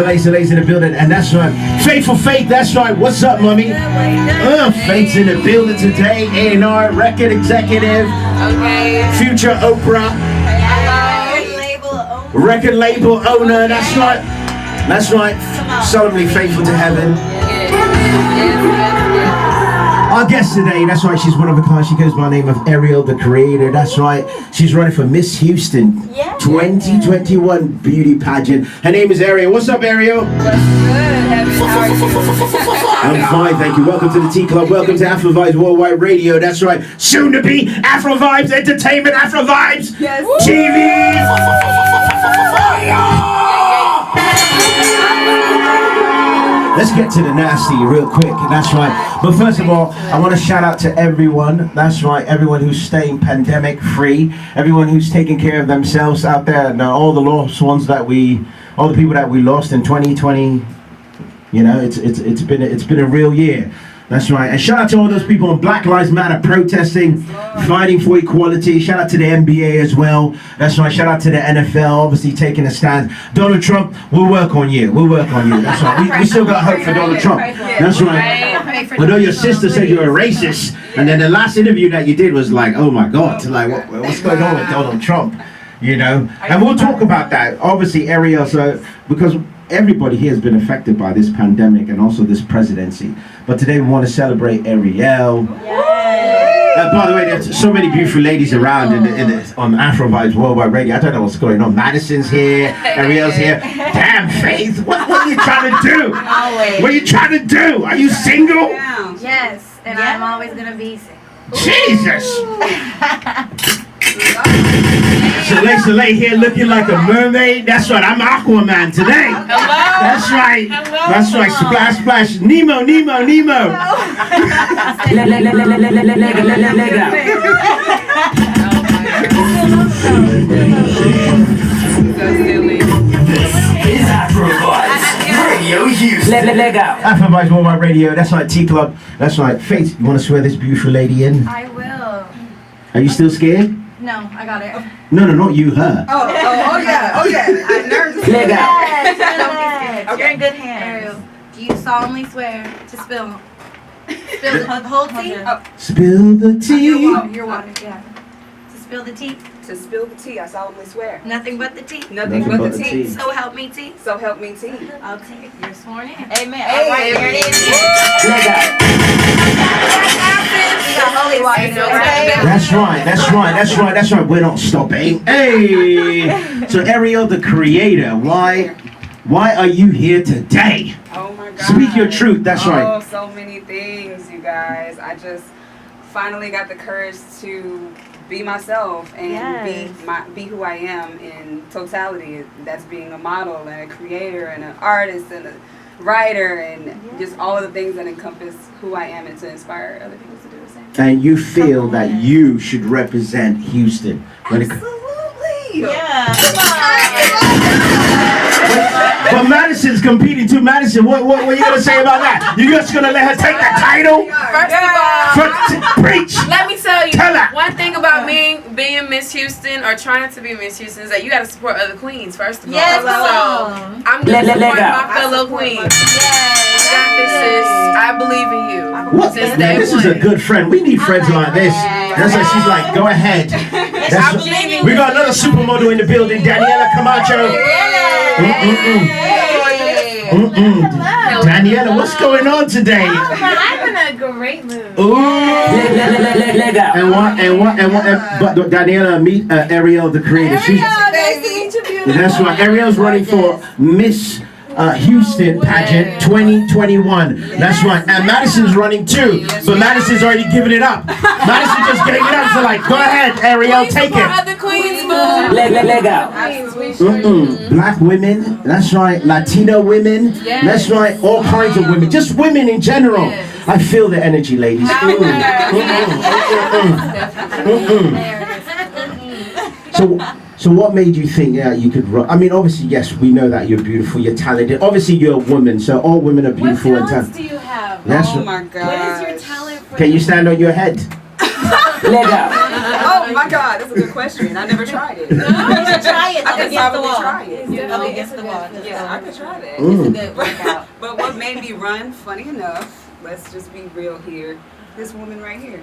Lace in the building, and that's right. Faithful Faith, that's right. What's up, mommy? Faith's in the building today. A&R record executive. Okay. Future Oprah. Record label owner. That's right. That's right. Solemnly faithful to heaven. Our guest today, that's right, she's one of a kind. She goes by the name of Ariel the Creator. That's right. She's running for Miss Houston 2021 beauty pageant. Her name is Ariel. What's up, Ariel? What's good? I'm fine, thank you. Welcome to the T Club. Welcome to Afro Vibes Worldwide Radio. That's right. Soon to be Afro Vibes Entertainment, Afro Vibes TV. Let's get to the nasty real quick. That's right. But first of all, I want to shout out to everyone. That's right. Everyone who's staying pandemic free. Everyone who's taking care of themselves out there. And all the lost ones all the people that we lost in 2020. You know, it's been a real year. That's right. And shout out to all those people on Black Lives Matter protesting, fighting for equality. Shout out to the NBA as well. That's right. Shout out to the NFL, obviously taking a stand. Donald Trump, we'll work on you. We'll work on you. That's right. We still got hope for Donald Trump. That's right. I know your sister said you're a racist, and then the last interview that you did was like, oh my God, like what's going on with Donald Trump? You know, and we'll talk about that. Obviously, Ariel, because everybody here has been affected by this pandemic and also this presidency. But today we want to celebrate Ariel. By the way, there's so many beautiful ladies around on Afro Vibes Worldwide Radio. I don't know what's going on. Madison's here, Ariel's here. Damn, Faith, what are you trying to do? Always. What are you trying to do? Are you single? Yes, and I'm always going to be single. Jesus! Soleil here looking like a mermaid. That's right, I'm Aquaman today. Hello. That's right. Hello. That's right. Splash, splash. Nemo. Afro Vibes Worldwide Radio. That's right, T Club. That's right. Faith, you want to swear this beautiful lady in? I will. Are you still scared? No, I got it. No, not you, her. Oh yeah. I'm nervous. Leg out. Yes. Don't be scared. You're in good hands. Ariel, do you solemnly swear to spill the whole tea? Spill the tea. Your water, yeah. To spill the tea? To spill the tea, I solemnly swear. Nothing but the tea? Nothing but the tea. So help me tea? So help me tea. Okay, you're sworn in. Amen. All right, there it is. Leg out. We got holy water. That's right. We're not stopping. Hey! So Ariel the Creator, why are you here today? Oh my God. Speak your truth, that's right. Oh, so many things, you guys. I just finally got the courage to be myself and be who I am in totality. That's being a model and a creator and an artist and a writer and just all of the things that encompass who I am and to inspire other people to do the same. And you feel that you should represent Houston. Absolutely. Yeah. But Madison's competing too. Madison, what are you going to say about that? You just going to let her take that title? First of all, Preach. let me tell you, Tell her. one thing about being Miss Houston or trying to be Miss Houston is that you got to support other queens, first of all. Yes, So I'm going to support my fellow queens. You got this, sis. I believe in you. What? Man, this is a good friend. We need friends like this. That's why she's like, go ahead. We got another supermodel in the building, Daniela Camacho. Daniela, what's going on today? I'm in a great mood. Ooh. But Daniela, meet Ariel the Creator. That's right. Ariel's running for Miss Houston pageant 2021. That's right. And Madison's running too, but Madison's already given it up. Madison just gave it up. So like, go ahead, Ariel, take it. Other queens, Leg out. Black women. That's right. Latino women. That's right. All kinds of women. Just women in general. I feel the energy, ladies. So what made you think you could run? I mean, obviously, yes, we know that you're beautiful, you're talented. Obviously, you're a woman, so all women are beautiful and talented. What talents do you have? Yes. Oh my God. What is your talent for? Can you stand on your head? Leg out. Oh Oh my God, that's a good question. I never tried it. You should try it. I could Against the probably wall. try it. Up against the wall. Yeah, I could try that. It's a good workout. But what made me run, funny enough, let's just be real here. This woman right here.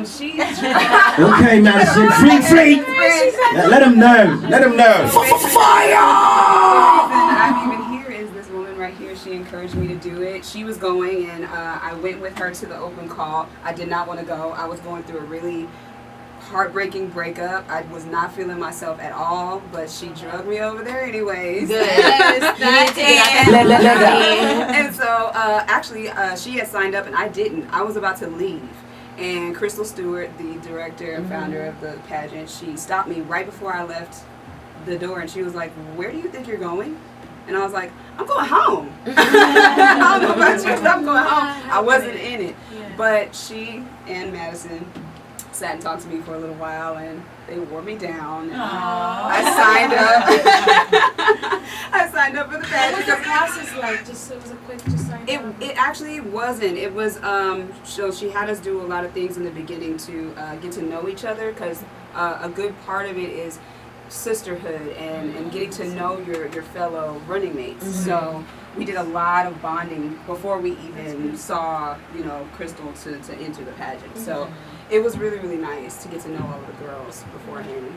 She Okay, Madison, free. Let him know. Let him know. Fire! The reason I'm even here is this woman right here. She encouraged me to do it. She was going, and I went with her to the open call. I did not want to go. I was going through a really heartbreaking breakup. I was not feeling myself at all, but she drugged me over there anyways. Good. Yes, And so actually she had signed up and I didn't. I was about to leave. And Crystal Stewart, the director and founder of the pageant, she stopped me right before I left the door and she was like, "Where do you think you're going?" And I was like, "I'm going home." I don't know about you, but I'm going home. I wasn't in it. But she and Madison sat and talked to me for a little while and they wore me down. I signed up. I signed up for the pageant. What was the process like? It was a quick sign up? It actually wasn't. It was so she had us do a lot of things in the beginning to get to know each other because a good part of it is sisterhood and getting to know your fellow running mates. So we did a lot of bonding before we even saw, Crystal to enter the pageant. So it was really, really nice to get to know all of the girls beforehand.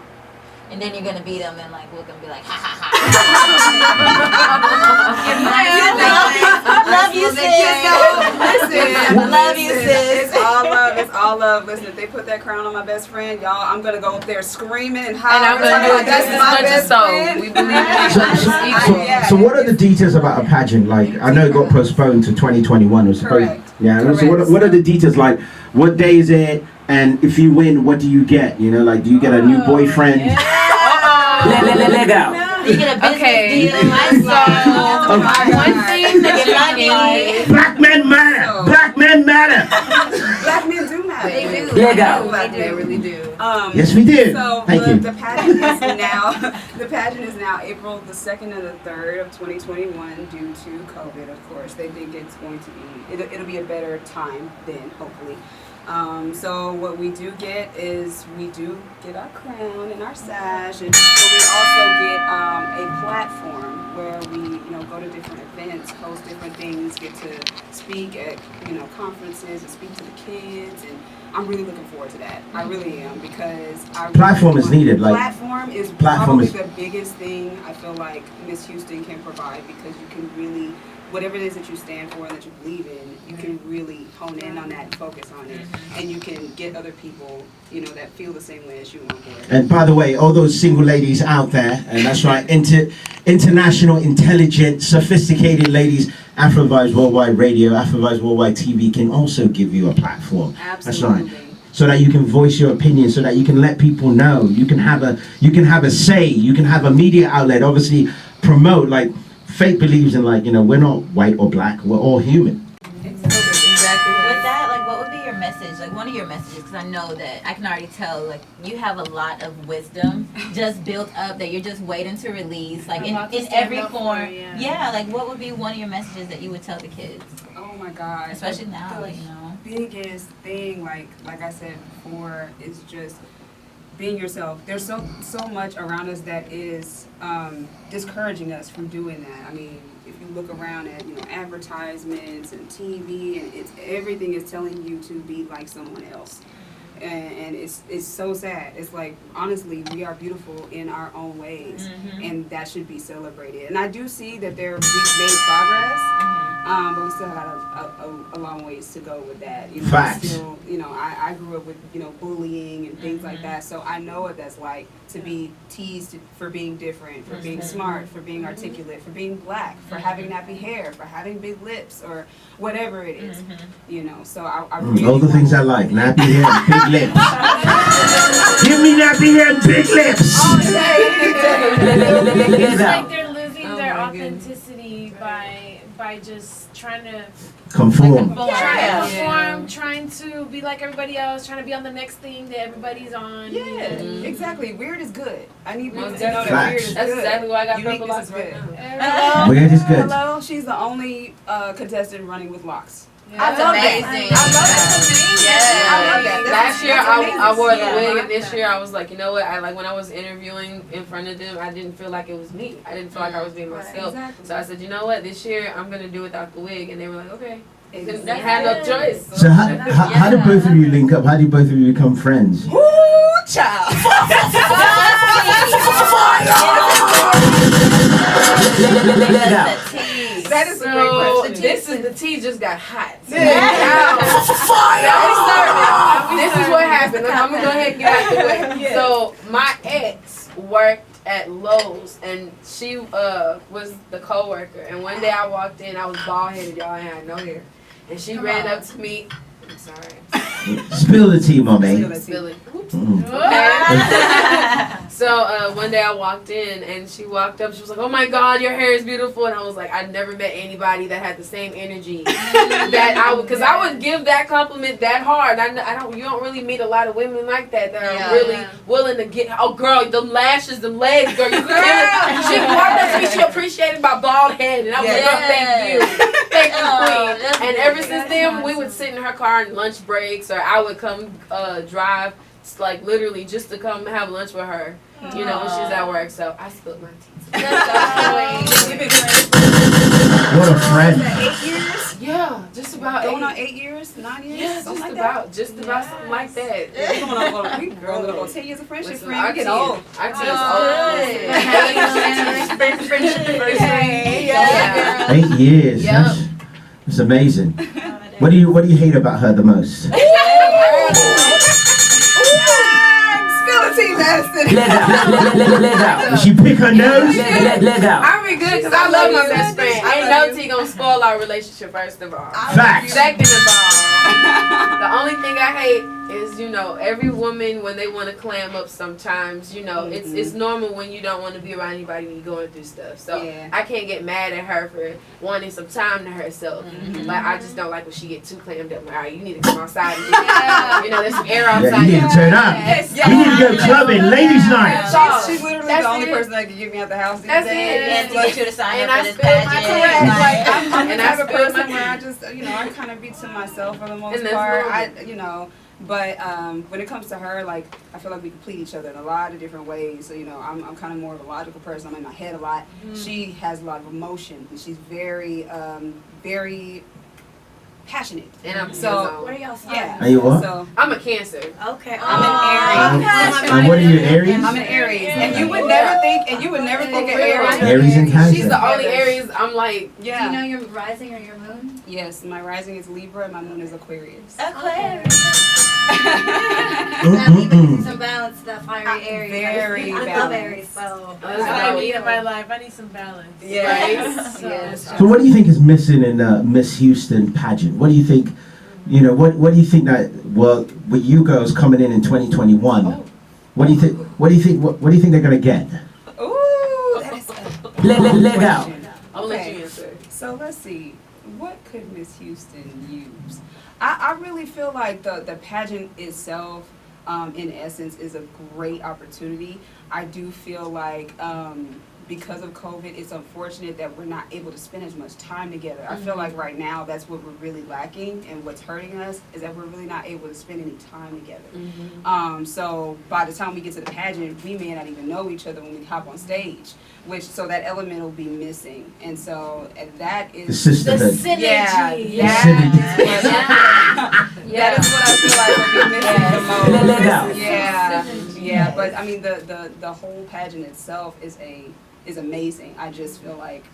And then you're gonna beat them and look and be like, ha ha ha. Love you, sis. Love you, sis. It's all love. It's all love. Listen, if they put that crown on my best friend, y'all, I'm gonna go up there screaming and hollering. And I'm gonna do it just as much as so. We believe in So what are the details about a pageant? Like, I know it got postponed to 2021. It was supposed. Correct. Yeah. Correct. So what are the details? Like, what day is it? And if you win, what do you get? Do you get a new boyfriend? You get a business deal. One thing that you need. Black men matter. Black men matter. Black men do matter. They do. Black men really do. Yes, we do. So Thank you. The pageant is now April the 2nd and the 3rd of 2021 due to COVID. Of course, they think it's going to be. It'll be a better time then, hopefully. So what we do get is we do get our crown and our sash, but we also get a platform where we go to different events, host different things, get to speak at conferences and speak to the kids, and I'm really looking forward to that. I really am because Platform is needed. Platform is probably the biggest thing I feel like Miss Houston can provide because you can really. Whatever it is that you stand for and that you believe in, you can really hone in on that and focus on it. And you can get other people, that feel the same way as you on board. And by the way, all those single ladies out there, and that's right, international, intelligent, sophisticated ladies, Afro Vibes Worldwide Radio, Afro Vibes Worldwide TV can also give you a platform. Absolutely. That's right. So that you can voice your opinion, so that you can let people know. You can have a say, you can have a media outlet, obviously promote, Faith believes in we're not white or black, we're all human. Exactly. With that, what would be your message? One of your messages, because I know that I can already tell, you have a lot of wisdom just built up that you're just waiting to release, in every form. What would be one of your messages that you would tell the kids? Oh my God. Especially now, The biggest thing, like I said before, is just being yourself. There's so much around us that is discouraging us from doing that. I mean, if you look around at advertisements and TV, and everything is telling you to be like someone else, and it's so sad. It's honestly, we are beautiful in our own ways, and that should be celebrated. And I do see that we've made progress. But we still got a long ways to go with that. Facts. Still, I grew up with bullying and things like that, so I know what that's like to be teased for being different, for being smart, for being articulate, for being black, for having nappy hair, for having big lips, or whatever it is. So I really all the things I like: nappy hair, and big lips. Give me nappy hair and big lips. It's like they're losing their authenticity by just trying to conform. Trying to be like everybody else, trying to be on the next thing that everybody's on. Yeah, exactly. Weird is good. I need people to know Facts. that weird is good. That's exactly why I got Uniqueness purple locks is good. right now. Weird is good. Hello, she's the only contestant running with locks. That's amazing. I love that. Yeah. I love that. Last year that's I wore the amazing. wig, and this year I was like, you know what? I like when I was interviewing in front of them, I didn't feel like it was me. I didn't feel like I was being myself. Exactly. So I said, you know what? This year I'm gonna do without the wig, and they were like, okay. Exactly. I had no choice. So how did both of you link up? How did both of you become friends? Woo, child. That is a great question. This is the tea just got hot. This This is what happened. I'm gonna go ahead and get out the way. Yes. So my ex worked at Lowe's, and she was the co-worker. And one day I walked in, I was bald headed, y'all, and I had no hair. And she ran up to me. I'm sorry. Spill the tea, mommy. Spill it. Oops. Mm. Okay. So one day I walked in, and she walked up. She was like, "Oh my God, your hair is beautiful." And I was like, "I've never met anybody that had the same energy that I would." Because I would give that compliment that hard. I don't. You don't really meet a lot of women like that are really willing to get. Oh, girl, them lashes, them legs, girl. You could she walked up to me. She appreciated my bald head, and I was like, "Oh, thank you, queen." And ever since then, we would sit in her car on lunch breaks, or I would come drive, like literally just to come have lunch with her. You know, when she's at work. So I spilled my tea. What a friend. 8 years? Yeah, just about Going 8. on 8 years? 9 years? Yeah, something just like about, just about something like that. that. We going on, we growing up on 10 years of friendship, Listen, friend. We get old. Our tea Yeah. 8 years. Yep. That's amazing. What do you hate about her the most? Spill the tea, Madison. Leg out. Did she pick her nose? Leg out. I'm be good because I love my best friend. Ain't no tea gonna spoil our relationship, first of all. Facts. Second of all, the only thing I hate is, you know, every woman when they want to clam up sometimes, you know, it's normal when you don't want to be around anybody when you're going through stuff. So I can't get mad at her for wanting some time to herself. Like, I just don't like when she get too clammed up. Like, all right, you need to come outside and you know, there's some air outside. Yeah, you need to turn up. We need to go clubbing, ladies' night. She's literally the only person that can get me out the house these That's days. And to get you to sign And up I for this spilled my pageant. Like, I'm the And I type of spilled person my where I just, you know, I kind of be to myself for the most And that's part. normal. You know, but when it comes to her, like, I feel like we complete each other in a lot of different ways. So, you know, I'm kind of more of a logical person. I'm in my head a lot. She has a lot of emotion, and she's very, very passionate. And I'm So, What are y'all signs? yeah. Are you what? So, I'm a Cancer. Okay. I'm an Aries. And what are you, Aries? I'm an Aries, and you would never think, of Aries. Aries and Cancer. She's the only Aries I'm like, Yeah. Do you know your rising or your moon? Yes, my rising is Libra and my moon is Aquarius. Some balance to that fiery Aries. Very I love balanced. Aries, so. That's What I how need in my life. I need some balance. Yes. So- Yes. So what do you think is missing in Miss Houston pageant? What do you think, you know, what do you think that, well, with you girls coming in 2021, what do you think, what do you think they're going to get? Ooh, that is a Leg out. I'll let Okay. you answer. So let's see. What could Miss Houston use? I really feel like the pageant itself, in essence, is a great opportunity. I do feel like because of COVID, it's unfortunate that we're not able to spend as much time together. I feel like right now that's what we're really lacking, and what's hurting us is that we're really not able to spend any time together. So by the time we get to the pageant, we may not even know each other when we hop on stage, so that element will be missing. And so that The is sisterhood. yeah, that is what I feel like will be missing the most. Leg out. Yeah. But I mean, the whole pageant itself is amazing. I just feel like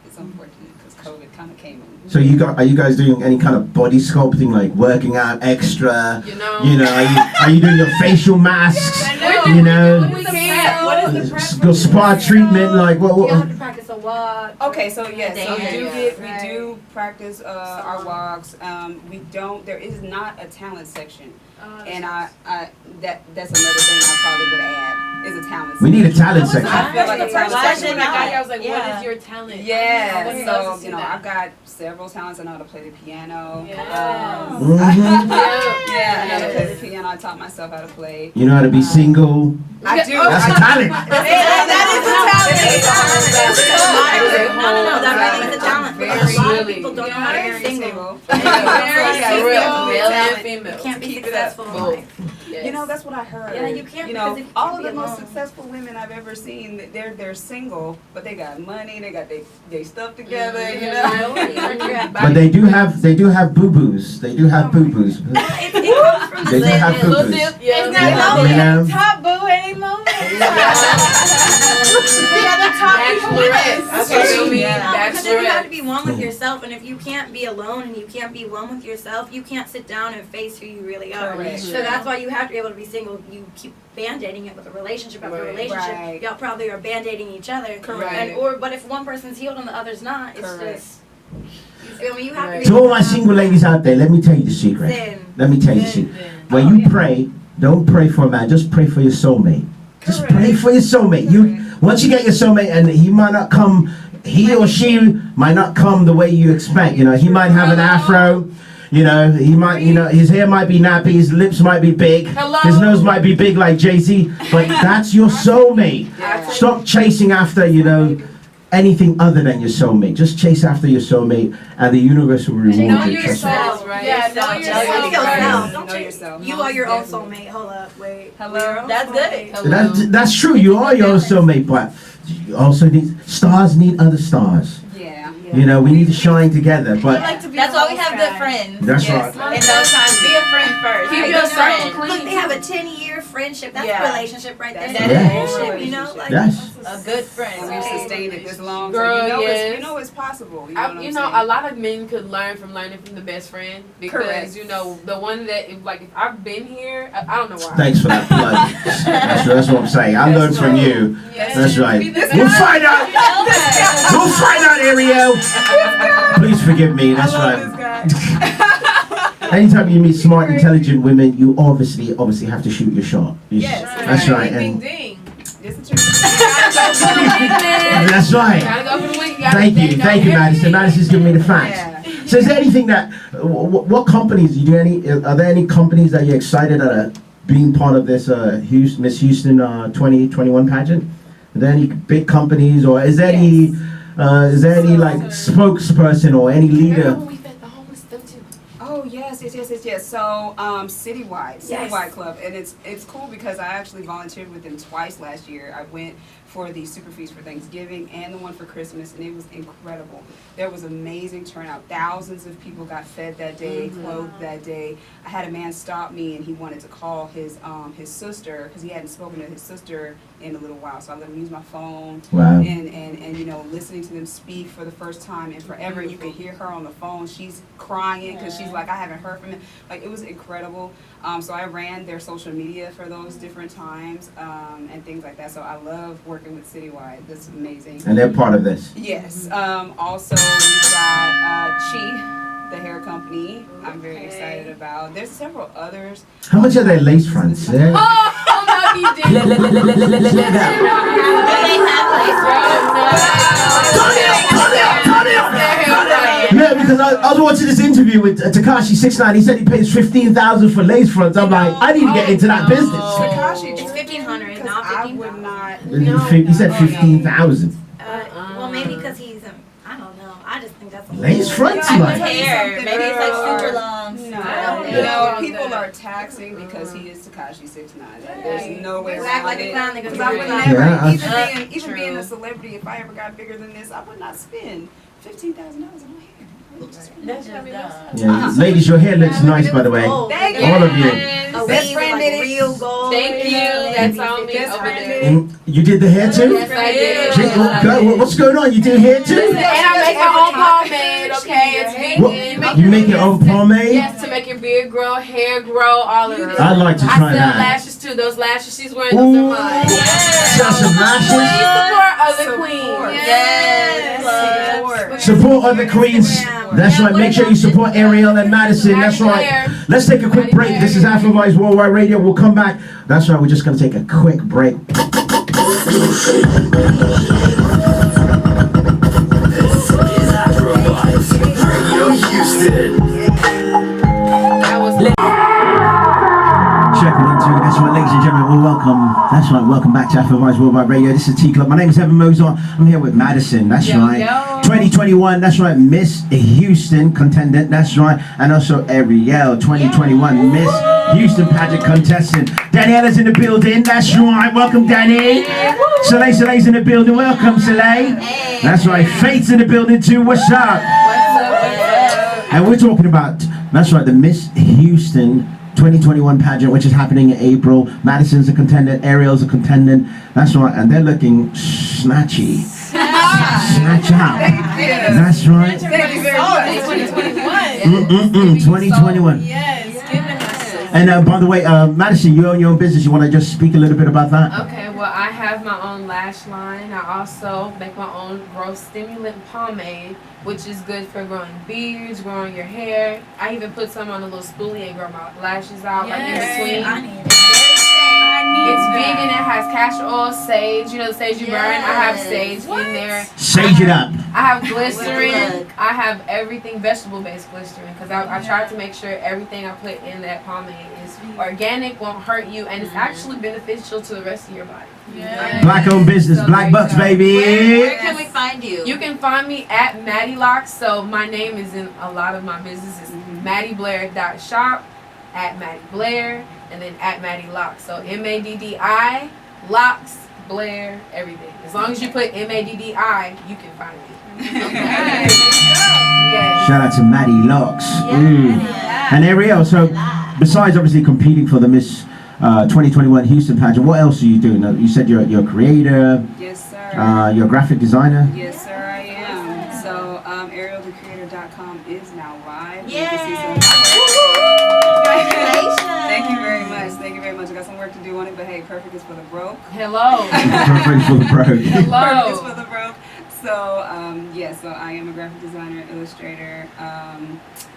it's unfortunate because COVID kind of came in. So are you guys doing any kind of body sculpting, like working out extra? You know. Are you doing your facial masks? You know, We can. What is the prep? your spa treatment, like You have what? to practice a walk. Okay, so yes, so Dance. we do practice our walks. There is not a talent section, and that's another thing I probably would add. is a talent. We need a talent I section. feel like a talent Why section. should When I got not? here, I was like, Yeah. what is your talent? I Yeah, would love so to see you know, that. I've got several talents. I know how to play the piano. Yeah. Mhm. Yeah, I know how to play the piano. I taught myself how to play. You know how to be single. I do. That's a talent. That is a talent. No, that really is a talent. Very, A lot of really. people don't know how to Very be single. single. Very Yeah, single, real. male and Talent. female. You can't be Keep it up. successful in Both. life. Yes. You know, that's what I heard. Yeah, you can't You know, because if you all can't of the be most alone. successful women I've ever seen, they're single, but they got money, they got their stuff together. You know. But they do have boo boos. They do have boo boos. It comes from They do have boo Little boos. dip, yeah. It's Yeah, not you know. Top boo ain't moving. Bachelorette. Okay. Feel me? Because then you have to Bachelorette. be one with yourself, and if you can't be alone and you can't be one with yourself, you can't sit down and face who you really are. Correct. So that's why you have to be able to be single. You keep band-aiding it with a relationship after Right. relationship. Right. Y'all probably are band-aiding each other. Correct. But if one person's healed and the other's not, it's Correct. just, you feel me? You have to be To all my single ladies out there, let me tell you the secret. Sin. Let me tell you the secret. When you pray, don't pray for a man. Just pray for your soulmate. Just Correct. pray for your soulmate. You once you get your soulmate, and he might not come. He or she might not come the way you expect. You know, he might have an afro. You know, he might. You know, his hair might be nappy. His lips might be big. Hello? His nose might be big like Jay-Z. But that's your soulmate. Yeah. Stop chasing after, you know, anything other than your soulmate. Just chase after your soulmate, and the universe will reward Know you. Trust me. yourself, right? Yeah, know Know yourself. yourself. Know yourself. You are your own soulmate. Hold up, wait. Hello? That's good. That's true. You are your own soulmate, but you also need stars. Need other stars. Yeah. You know, we need to shine together. But That's why we have good friends. that's Yes. right. In those times, be a friend first. Keep Be your a circle friend. clean. Look, they have a 10-year friendship. That's Yeah. a relationship right there. That's That's a a real friendship, you know? Like, Yes. A good friend. And we've sustained it this long, Girl, so yes. you know it's possible. You know, what You I'm know, saying? a lot of men could learn from the best friend because Correct. you know the one that if I've been here, I don't know why. Thanks for that plug. That's what I'm saying. I learned from you. That's right. We'll find out. We'll find out, Ariel. Please forgive me. That's right. Anytime you meet smart, intelligent women, you obviously have to shoot your shot. Yes. That's right. Ding, And ding. This is true. that's right. Gotta go for the week. Thank you, Madison. Madison's giving me the facts. Yeah. So is there anything that, what companies, are there any companies that you're excited that are being part of this Miss Houston 2021 pageant? Are there any big companies, or is there any like spokesperson or any Remember leader? when we fed the homeless them too? Oh yes. So Citywide Club, and it's cool because I actually volunteered with them twice last year. I went for the Super Feast for Thanksgiving and the one for Christmas, and it was incredible. There was amazing turnout. Thousands of people got fed that day, clothed that day. I had a man stop me, and he wanted to call his sister because he hadn't spoken to his sister in a little while. So I let him use my phone. Wow. And you know, listening to them speak for the first time in forever. And you can hear her on the phone. She's crying because she's like, I haven't heard from him. Like, it was incredible. So I ran their social media for those different times and things like that. So I love working with Citywide. That's amazing. And they're part of this. Yes. Also, we've got Chi, the hair company. I'm very excited about. There's several others. How much are their lace fronts? Yeah. Oh no, he didn't. Yeah, because I was watching this interview with Tekashi 69. He said he pays $15,000 for lace fronts. I'm like, I need to get into that business. Tekashi, it's 1,500, because not I 15,000. would not. He said 15,000. Well, maybe because he's, I don't know. I just think that's a Lace fronts, Yeah, like. Hair. Maybe it's like super long. No, Yeah. people are taxing because he is Tekashi 69. There's no way They act around like a it. clown, they go 'Cause do I it. would Yeah, never, even True. being a celebrity, if I ever got bigger than this, I would not spend $15,000 on my hair. That's just dumb. Yeah, ladies, your hair looks nice, by the way. Thank you. All of you. A Best weave friend like did it. real gold. Thank you. That's on me Best over friend there. did it. You did the hair too? Yes, I did. What's going on? You do hair too? And I make my own pomade, okay? It's What? vegan. You make your own pomade? Yes, to make your beard grow, hair grow, all of it. I'd like to I try sell that. lashes too. Those lashes she's wearing, those are mine. Got some Please lashes? support other queens. Yes. Support other queens. That's right. Make sure you support Ariel and Madison. That's right. Let's take a quick break. This is Afro Worldwide Radio. We'll come back. That's right. We're just going to take a quick break. That was Check 1, 2. That's right, ladies and gentlemen. Well, welcome. That's right. Welcome back to Afrovice Worldwide Radio. This is T Club. My name is Evan Mozart. I'm here with Madison. That's right. 2021. That's right. Miss Houston contestant. That's right. And also Ariel 2021 Miss Houston pageant contestant. Daniella's in the building. That's right. Welcome, Danny. Soleil's in the building. Welcome, Soleil. That's right. Faith's in the building too. What's up? And we're talking about, that's right, the Miss Houston 2021 pageant, which is happening in April. Madison's a contestant, Ariel's a contestant. That's right, and they're looking snatchy. Snatch out. That's right. Thank you very much. 2021. Yes, giving us. And by the way, Madison, you own your own business. You want to just speak a little bit about that? Okay, well, I have my own lash line. I also make my own growth stimulant pomade, which is good for growing beards, growing your hair. I even put some on a little spoolie and grow my lashes out like in between. I need it. It's vegan. It has castor oil, sage. You know the sage you burn. I have sage in there. Sage it up. I have glycerin. I have everything vegetable-based glycerin because I tried to make sure everything I put in that pomade is organic, won't hurt you, and it's actually beneficial to the rest of your body. Black owned business, Black Bucks, baby. Where can we find you? You can find me at Maddie Locks. So my name is in a lot of my businesses. MaddieBlair.shop, at Maddie Blair, and then at Maddie Locks. So MADDI, Locks, Blair, everything. As long as you put MADDI, you can find me. Okay. Yes. Shout out to Maddie Locks. And Ariel, so besides obviously competing for the Miss 2021 Houston pageant, what else are you doing? You said you're a creator, Yes, sir. you're a graphic designer. Yes, sir, I am. So, ArielTheCreator.com is now live. You Yay! can see some- Congratulations! Thank you very much. Thank you very much. I got some work to do on it, but hey, perfect is for the broke. Hello. Perfect for the pro. Perfect is Hello. for the broke. So, so I am a graphic designer, illustrator.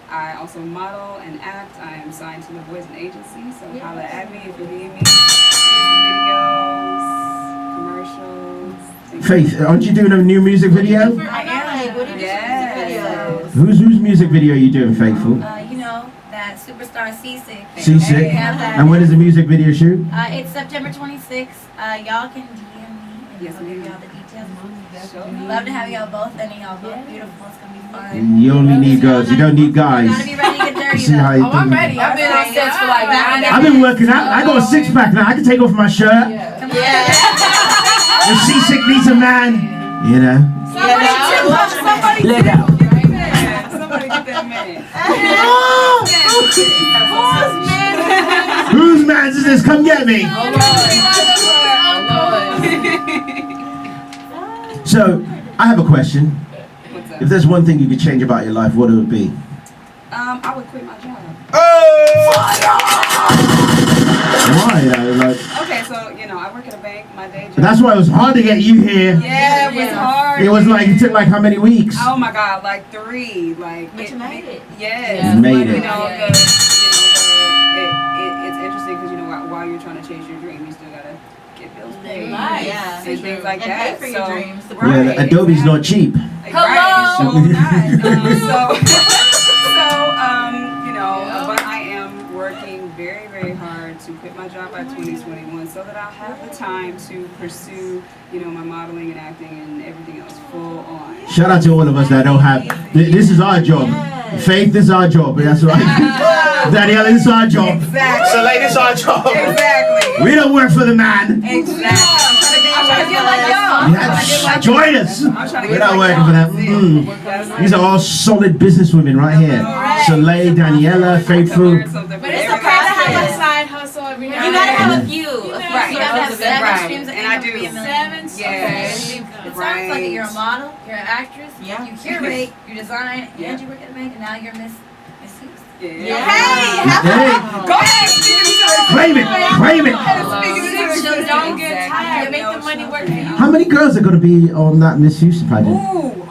I also model and act. I am signed to the Voice and Agency, so holla at me if you need me. Videos, commercials. Faith, aren't you doing a new music video? I am. What are Yes. Whose music video are you doing, Faithful? You know, that superstar Seasick. Seasick. We have that. And when is the music video shoot? It's September 26th. Y'all can DM me and Yes, I'll give ma'am. y'all the details. Sure. Love to have y'all both and y'all both beautiful. It's gonna be fun. You only need girls, you don't need guys. Gotta be ready to get dirty See how though. you Oh, I'm do. ready. I've been on sets for like 9 I've been working out. I got a six pack now. I can take off my shirt. Yeah. Come on. If Seasick needs a man, you know. Somebody Let out. Somebody get that man. Whose man's is this? Come get me. Oh, Lord. So, I have a question. What's up? If there's one thing you could change about your life, what would it be? I would quit my job. Why? Like, Okay, so I work at a bank. My day job. that's why it was hard to get you here. Yeah, it was hard. It was like, it took like how many weeks? Oh my God, like 3. Like But you made it. Yes. Yeah, You made it. It's interesting because while you're trying to chase your dream, you still gotta get bills paid. Right, yeah. And things like And that. pay for your dreams. Yeah, the Adobe's not cheap. Right, Hello. so but I am working very, very hard to quit my job by 2021 so that I'll have the time to pursue, my modeling and acting and everything else full on. Shout out to all of us that don't have. This is our job. Faith, this is our job. That's right. Danielle, this is our job. Exactly. Soleil, this is our job. Exactly. We don't work for the man. Exactly. I'm trying to get like y'all. Yeah, join us. I'm trying to We're get not like working for y'all. that. That's These are all solid business women right here. Soleil, Daniela, Faithful. But it's okay to have a side hustle every now You and gotta then. have a few. Right. You gotta have 7 Right. streams of And I income to do. be a millionaire. 7 Yeah. It sounds like it. You're a model, you're an actress, Yeah. you curate, you design, Yeah. and you work at a bank, and now you're Miss Houston. Yeah. Hey, Go ahead, speak into it. claim it, claim it. Speak into it. So don't get Exactly. tired. Make the money work for you. How many girls are going to be on that Miss Houston pageant? Ooh, oh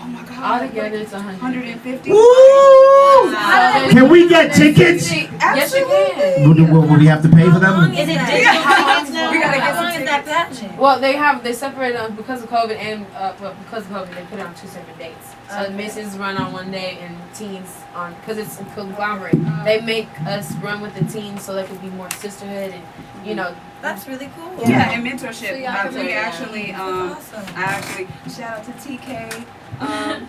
my God. Altogether, it's 100. 150. Ooh! Can we get tickets? Yes, you can. Would we have to pay for them? Is it digital? We gotta get some As long as tickets. that pageant? Well, they separated them because of COVID and because of COVID they put it on 2 separate dates. So Okay. misses run on one day and teens on because it's a conglomerate. They make us run with the teens so there could be more sisterhood and That's really cool. Yeah, and mentorship. So y'all can We make- actually, Awesome. I actually shout out to TK,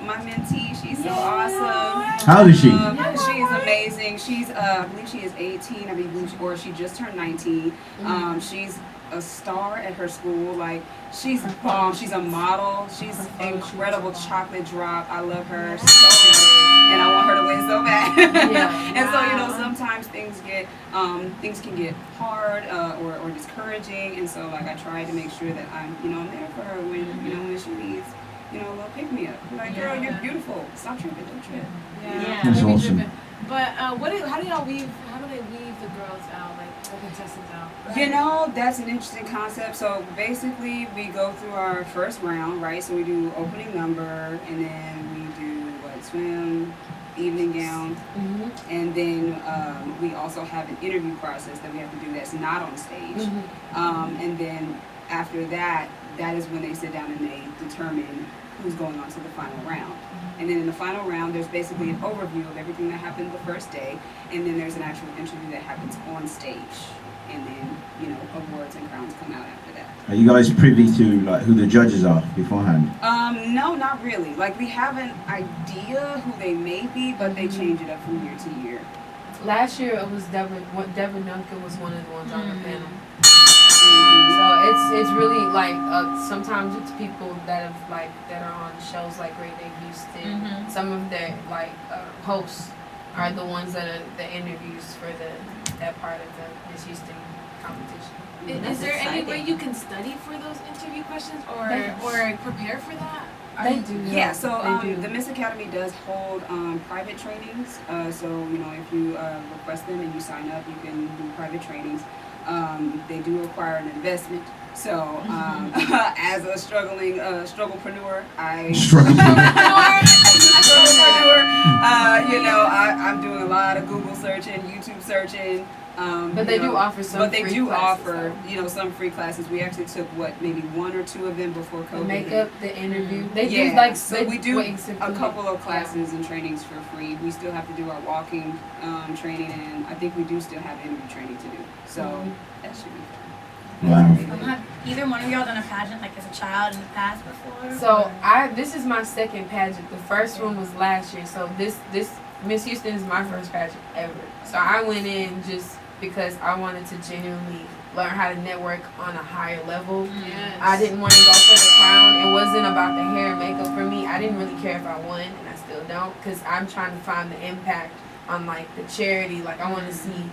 my mentee. She's so awesome. How old is she? She is amazing. She's, I believe she is 18. I believe, or she just turned 19. She's a star at her school. Like she's bomb. She's a model. She's incredible. Chocolate drop. I love her so much, and I want her to win so bad. And so sometimes things can get hard or discouraging, and so like I try to make sure that I'm there for her when when she needs a little pick me up. Like, girl, you're beautiful. Stop tripping. Don't trip. Yeah. That's awesome. But how do they weave the girls out, like the contestants out? That's an interesting concept. So basically, we go through our first round, right? So we do opening number, and then we do swim, evening gown, and then we also have an interview process that we have to do that's not on stage. And then after that is when they sit down and they determine who's going on to the final round. And then in the final round, there's basically an overview of everything that happened the first day, and then there's an actual interview that happens on stage, and then awards and crowns come out after that. Are you guys privy to like who the judges are beforehand? No, not really. Like we have an idea who they may be, but they change it up from year to year. Last year it was Devin Duncan was one of the ones on the panel. So it's really like sometimes it's people that are on shows like Great Day Houston. Some of their hosts are the ones that are the interviews for that part of the Miss Houston competition. Is there any way you can study for those interview questions or prepare for that? They do. Yeah, so they do. the Miss Academy does hold private trainings. So if you request them and you sign up, you can do private trainings. They do require an investment. So as a struggling strugglepreneur, I'm doing a lot of Google searching, YouTube searching. But they do offer some. But they free do classes, offer, though. some free classes. We actually took maybe 1 or 2 of them before COVID. The makeup, the interview. They Yeah, do so we do ways a couple of classes and trainings for free. We still have to do our walking training, and I think we do still have interview training to do. So that should be fun. Wow. Have either one of y'all done a pageant like as a child in the past before? So this is my second pageant. The first one was last year. So this Miss Houston is my first pageant ever. So I went in just because I wanted to genuinely learn how to network on a higher level. Yes. I didn't want to go for the crown. It wasn't about the hair and makeup for me. I didn't really care if I won, and I still don't, because I'm trying to find the impact on the charity. I want to see,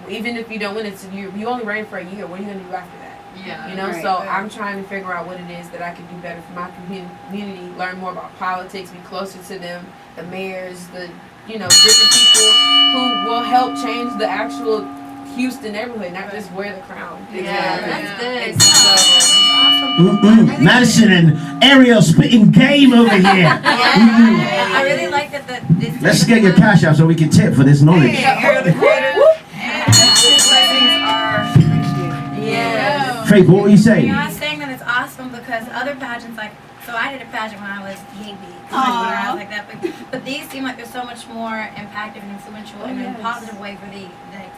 even if you don't win it, you only ran for a year. What are you gonna do after that? Yeah. Right. So I'm trying to figure out what it is that I can do better for my community, learn more about politics, be closer to them, the mayors, the different people who will help change the actual Houston neighborhood, not just wear the crown. That's good. Madison and Ariel spitting game over here. I really like that this. Let's get your cash out so we can tip for this knowledge. Ariel the Creator. His blessings are appreciated. Yeah. Faith, what were you saying? I was saying that it's awesome because other pageants, so I did a pageant when I was maybe I was like that, but these seem like they're so much more impactful and influential in a positive way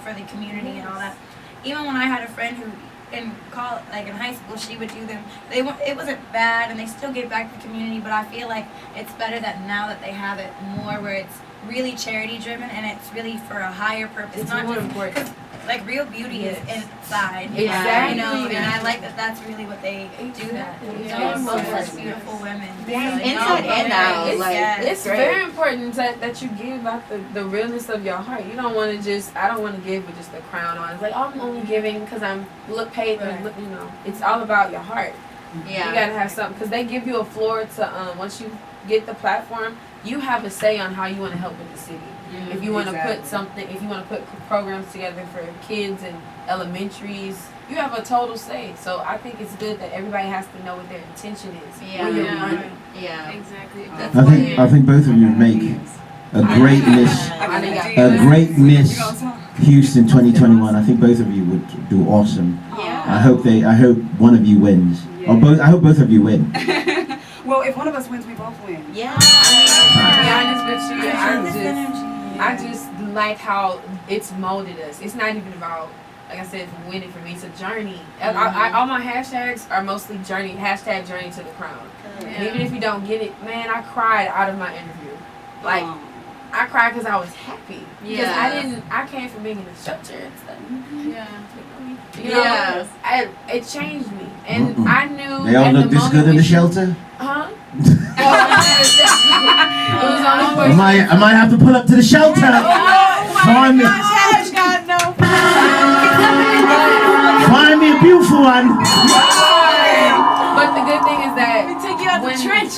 for the community and all that. Even when I had a friend who in high school, she would do them. It wasn't bad, and they still gave back to the community. But I feel like it's better that now that they have it more, where it's really charity driven and it's really for a higher purpose. It's not more just important. like real beauty is inside. Exactly. And I like that. That's really what they do. That Yeah. so such beautiful women. Inside and out. It's very important that you give out the realness of your heart. You don't want to I don't want to give with just the crown on. It's I'm only giving because I'm paid. Right. It's all about your heart. Yeah. You gotta have something because they give you a floor to once you get the platform, you have a say on how you want to help with the city. If you want to put if you want to put programs together for kids and elementaries, you have a total say. So I think it's good that everybody has to know what their intention is when you're running. Yeah. Exactly. I think both of you make a great Miss Houston 2021. I think both of you would do awesome. Yeah. I hope one of you wins. Yeah. Or both. I hope both of you win. Well, if one of us wins, we both win. Yeah. To be honest with you, energy. I just like how it's molded us. It's not even about, like I said, winning for me. It's a journey. All my hashtags are mostly journey to the crown. And even if you don't get it, man, I cried out of my interview. Like, I cried because I was happy. Because I came from being in the shelter and stuff. You know, it changed me. And I knew. They all look this good in the shelter? Huh? I might have to pull up to the shelter. Find me. Find me a beautiful one. But the good thing is that Take you out the trench.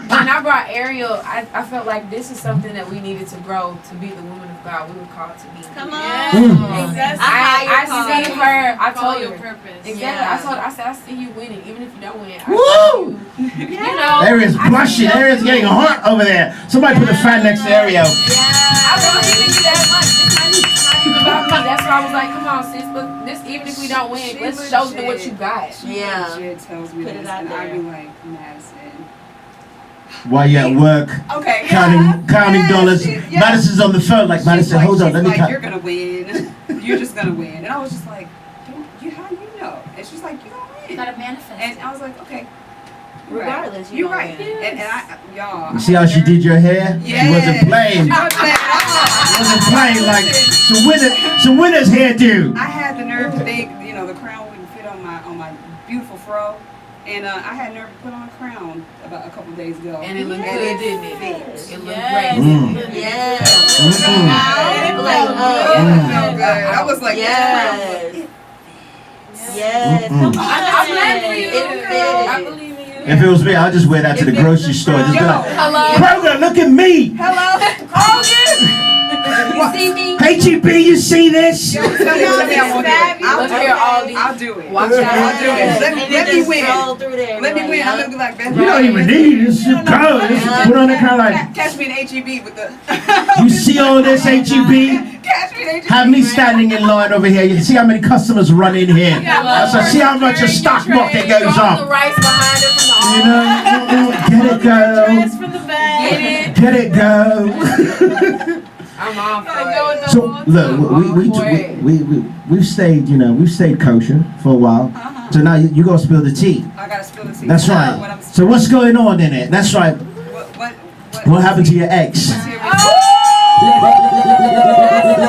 when I brought Ariel, I felt like this is something that we needed to grow to be the woman of God we were called to be. Come on. Exactly. I see her. I Follow told your her. purpose. Exactly. Yeah. I said, I see you winning, even if you don't win. Woo! You know. Ariel's blushing. Ariel's getting hot over there. Somebody put a fan next to Ariel. I don't believe in you that much. It's not even about me. That's why I was like, come on, sis. Look, this even if we don't win, let's show them what you got. Yeah. Legit tells me Put it this, out and there. I be like, Madison. While you're at work, Okay. counting dollars. Yeah. Madison's on the phone. Like, Madison, She's hold on, let me like, count. you're gonna win. You're just gonna win. And I was just like, how do you know? And she's like, you're gonna win. Gotta manifest. And I was like, okay. Regardless, you're you're right. gonna And I, y'all. You see how she did your hair? Yeah. She wasn't playing. She wasn't playing at all. She wasn't playing like some winners hairdo. I had the nerve to think, the crown wouldn't fit on my beautiful fro. And I had nerve to put on a crown about a couple days ago. And it looked And good, didn't fit. it? It looked Yes. great. Mm. Yeah. Mm-mm. Like, It felt good. I was like, yes. this Yes. Mm-mm. Come on. I'm glad for you. It I fitted. believe in you. If it was me, I'd just wear that to the grocery store. Just be like, Hello. Kroger, look at me. Hello? You see me? HEB, you see this? Yo, tell me I won't do it. Let's hear all these. I'll do it. Watch out. I'll do it. Let And me just win. scroll through there. Let me like, win. I'm yup. gonna be like, Beth. You don't even need this. You go. Just put on the crown like, Catch me in HEB with the. you see all this HEB? Catch me in HEB. Have me standing in line over here. You can see how many customers run in here. So see how much a stock market goes Throw the up. rice behind it from the You know, get it, girl. Dress from the back. Get Get it. it, girl. I'm off for Go with it. the So whole look, we've stayed kosher for a while. So now you gotta spill the tea. I gotta spill the tea. That's What right. I'm- So what's going on in it? That's right. What happened to your ex? What's here?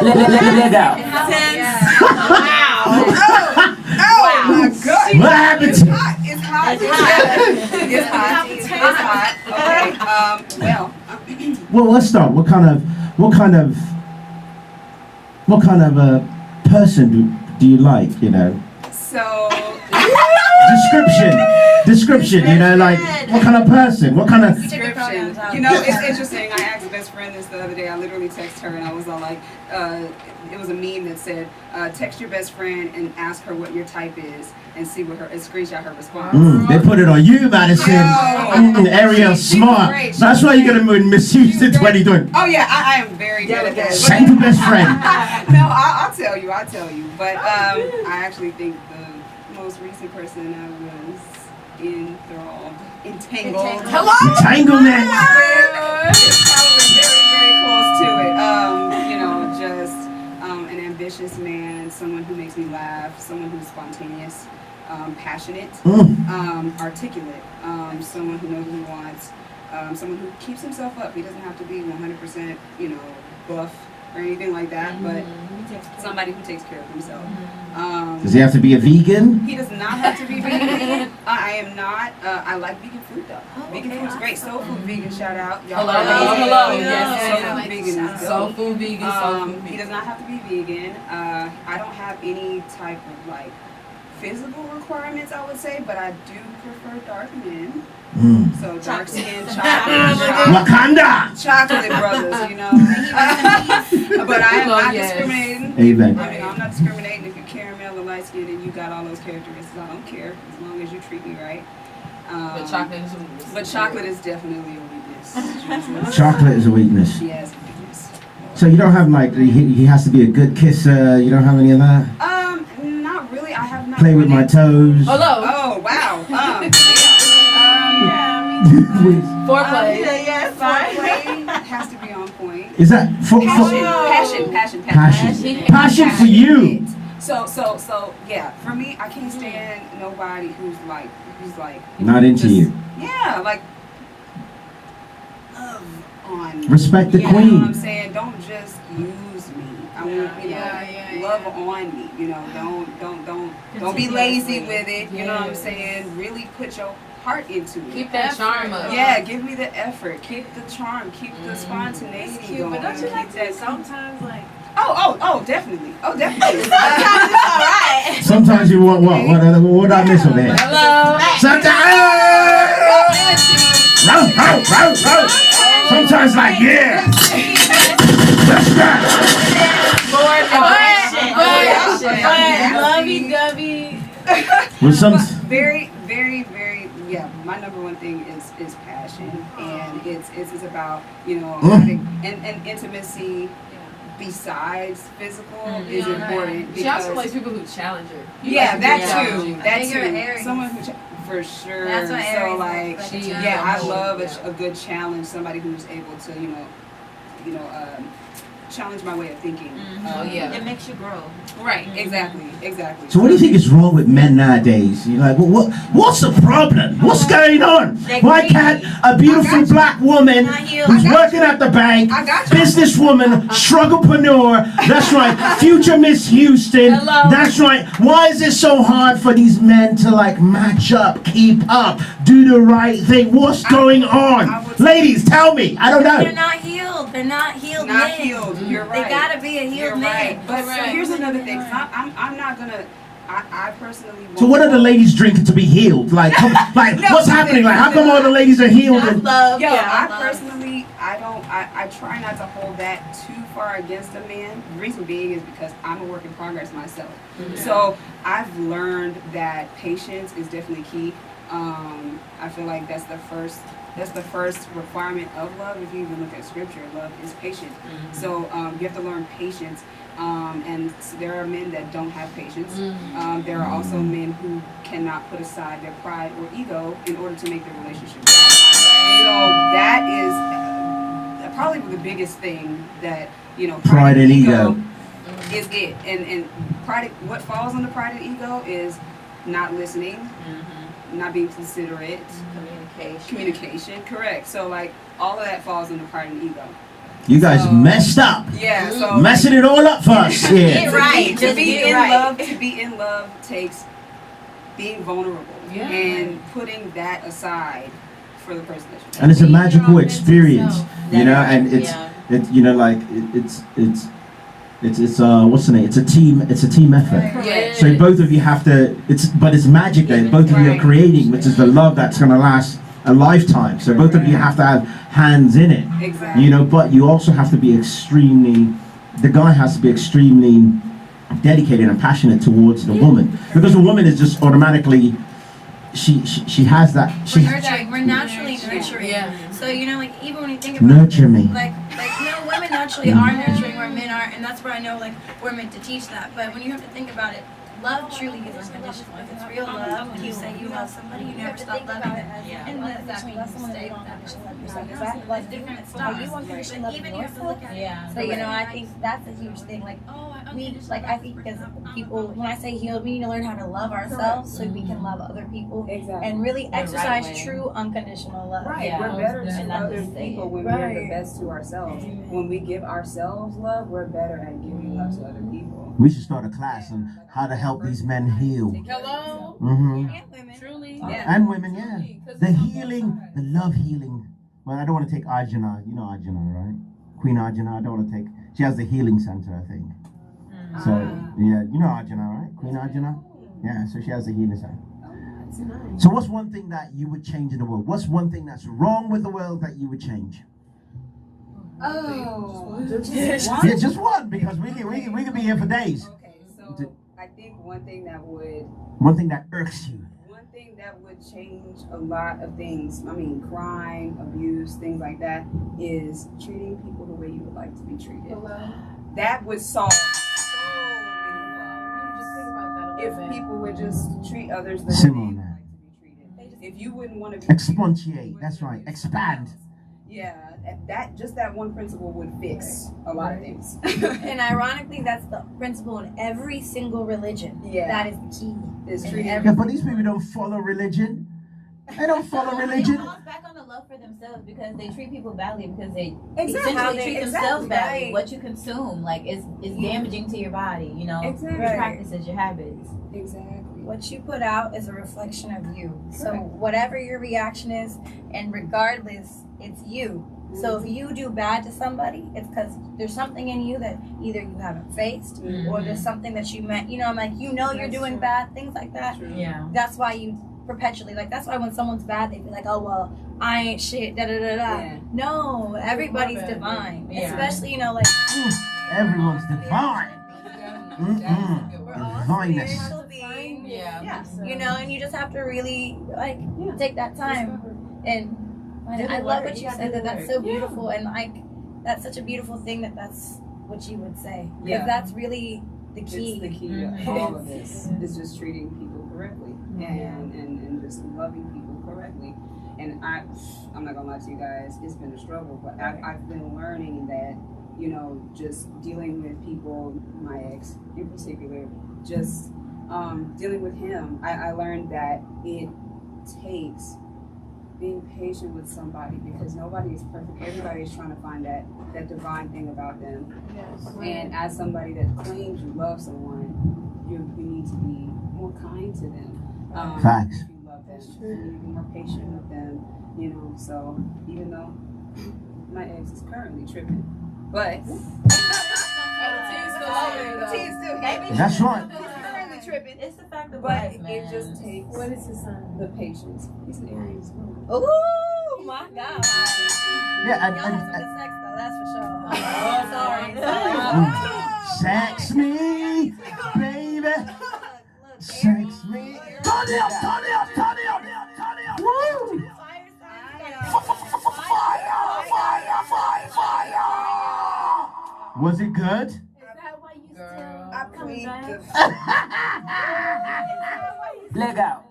Let it out. Oh my God! What happened to? It's hot. It's hot. It's hot. It's hot. Okay. Well. Well, let's start. What kind of person do you like? You know, So. description. You know, like what kind of person? What kind of? Description. It's interesting. I asked a best friend this the other day. I literally texted her and I was all like, it was a meme that said, text your best friend and ask her what your type is and see what and screenshot her response. They put it on you, Madison. Yo. Ariel, She smart. great. That's why you're gonna misuse the 2020. Oh yeah, I am very good at that. Send your best friend. No, I'll tell you. But I actually think the most recent person I was entangled. Hello. Entanglement. It's probably very, very close to it. Just an ambitious man, someone who makes me laugh, someone who's spontaneous, passionate, articulate, someone who knows what he wants, someone who keeps himself up. He doesn't have to be 100%, buff or anything like that, but somebody who takes care of himself. Does he have to be a vegan? He does not have to be vegan. I am not. I like vegan food though. Vegan food's great. Soul food vegan, shout out. Y'all Hello, are hello, amazing. yes, Soul yes. food vegan is Soul dope. food vegan, soul food He vegan. does not have to be vegan. I don't have any type of physical requirements, I would say, but I do prefer dark men. So dark skin, Wakanda. chocolate brothers, But I am not discriminating. Amen. I'm not discriminating if you're caramel or light skinned and you got all those characteristics. I don't care as long as you treat me right. But chocolate is a weakness. But chocolate is definitely a weakness. Jesus. Chocolate is a weakness. Yes, weakness. So you don't have like he has to be a good kisser. You don't have any of that. Not really. I have not. Play with my toes. Hello. Oh wow. Foreplay. Foreplay has to be on point. Is that passion for you? So yeah. For me, I can't stand nobody who's like Not into just- you. Yeah, like love on. Respect the You know what queen. I'm saying? Don't just use me. I want love on me. You know, don't be lazy with it. You know what I'm saying? Really put your heart into it. Keep that charm up. Yeah, give me the effort. Keep the charm. Keep the spontaneity Cute, going. but don't you Keep like that to sometimes like? Oh, definitely. Oh, definitely. Sometimes you want what? What did I miss over there? Hello. Sometimes. Sometimes like yeah. That's right. Lovey-dovey. With some. Very, very, very. Yeah, my number one thing is passion, and it's about having and intimacy. Besides physical is important. She also likes people who challenge her. Yeah, that too. I That think you're an too. Aries. Someone who for sure. That's what So Aries like, is, like a yeah, I challenge. love a good challenge. Somebody who's able to challenge my way of thinking. Oh yeah. It makes you grow. Right. Exactly. So what do you think is wrong with men nowadays? You're like, what's the problem? What's going on? Why can't a beautiful black woman who's working at the bank, businesswoman, strugglepreneur, that's right, future Miss Houston, that's right, why is it so hard for these men to like match up, keep up, do the right thing? What's going on? Ladies, tell me. I don't They're know. not healed. They're not healed Not men. healed. You're right. They gotta be a healed You're man. right. But Right. so here's another thing. I'm not gonna. I personally. So what are the ladies drinking to be healed? Like, what's happening? Like, how come all the ladies are healed? And, I personally, I try not to hold that too far against a man. The reason being is because I'm a work in progress myself. So I've learned that patience is definitely key. I feel like that's the first requirement of love. If you even look at scripture, love is patient. So you have to learn patience. And there are men that don't have patience. There are also men who cannot put aside their pride or ego in order to make their relationship work. So that is probably the biggest thing that pride and ego is it. And pride. What falls under pride and ego is not listening, not being considerate, communication. Correct. So like all of that falls under pride and ego. you guys messed up. Yeah. So Messing it all up for us. Yeah. To be in love takes being vulnerable and putting that aside for the person that you're And it's a magical experience, and it's what's the name? It's a team effort. Yeah. So both of you have to. But it's magic that both of you are creating, which is the love that's gonna last a lifetime. So both of you have to have hands in it. Exactly. But you also have to be the guy has to be extremely dedicated and passionate towards the woman, because the woman is just automatically she has that We're naturally nurturing. Yeah. So like even when you think about nurture me. like women naturally are nurturing where men are, and that's where I know like we're meant to teach that. But when you have to think about it, love truly is unconditional. If it's real love, when you say you love somebody, you never stop loving them. And that means you stay with that person. It's different stuff. But even you have to look at it. Yeah. So I think that's a huge thing. Like I think because people, when I say healed, we need to learn how to love ourselves so we can love other people and really exercise true unconditional love. Right, Yeah. we're better And to not other just say people it. when we're the best to ourselves. When we give ourselves love, we're better at giving love to other people. We should start a class on how to help these men heal. Hello. Mm-hmm. And women. Truly. And women, the healing, the love healing. Well, I don't want to take Ajna. You know Ajna, right? Queen Ajna. I don't want to take. She has the healing center, I think. So yeah, you know Ajna, right? Queen Ajna. Yeah, so she has the healing center. So what's one thing that you would change in the world? What's one thing that's wrong with the world that you would change? Yeah, just one, because we could be here for days. Okay, so I think one thing that irks you. One thing that would change a lot of things. I mean, crime, abuse, things like that, is treating people the way you would like to be treated. That would solve so many problems. If people would just treat others the way they would like to be treated. If you wouldn't want to be Exponentiate, that's right, expand. Yeah, that one principle would fix a lot of things. And ironically, that's the principle in every single religion. Yeah. That is the key. It's treating Yeah, but these people don't follow religion. They don't follow religion. It falls back on the love for themselves because they treat people badly because they Exactly. essentially treat themselves badly. Right. What you consume, like, is damaging to your body. You know, Exactly. your practices, your habits. Exactly. What you put out is a reflection of you. So whatever your reaction is, and regardless, it's you. So if you do bad to somebody, it's because there's something in you that either you haven't faced or there's something that you meant. You know, I'm like, you're doing bad, things like that. Yeah. That's why you perpetually, like, that's why when someone's bad, they be like, oh, well, I ain't shit, da da da da. Yeah. No, everybody's divine. Yeah. Especially, like, Everyone's divine. we're all Divineness. spiritual beings. Yeah. And you just have to really, like, take that time. And I love what you said, that's so beautiful. And, like, that's such a beautiful thing that's what you would say. Because that's really the key. It's the key to all of this. It's just treating people correctly and just loving people correctly. And I'm not gonna lie to you guys, it's been a struggle, but I've been learning that, just dealing with people, my ex in particular, just dealing with him, I learned that it takes being patient with somebody because nobody is perfect. Everybody is trying to find that divine thing about them. Yes. And as somebody that claims you love someone, you need to be more kind to them. Facts. If you love them, you need to be more patient with them. So even though my ex is currently tripping, but The team's still here. That's right. He's currently tripping. It's the fact of But life, man. it just takes What is his son? the patience. He's an Aries. Oh my God. Yeah, Y'all have some good sex though, that's for sure. Oh, sorry. Sex me, baby. Sex me. Turn it up, turn it up, turn it up, turn it up. Woo! Fire. Was it good? Is that why you Girl. I plead the Leg out.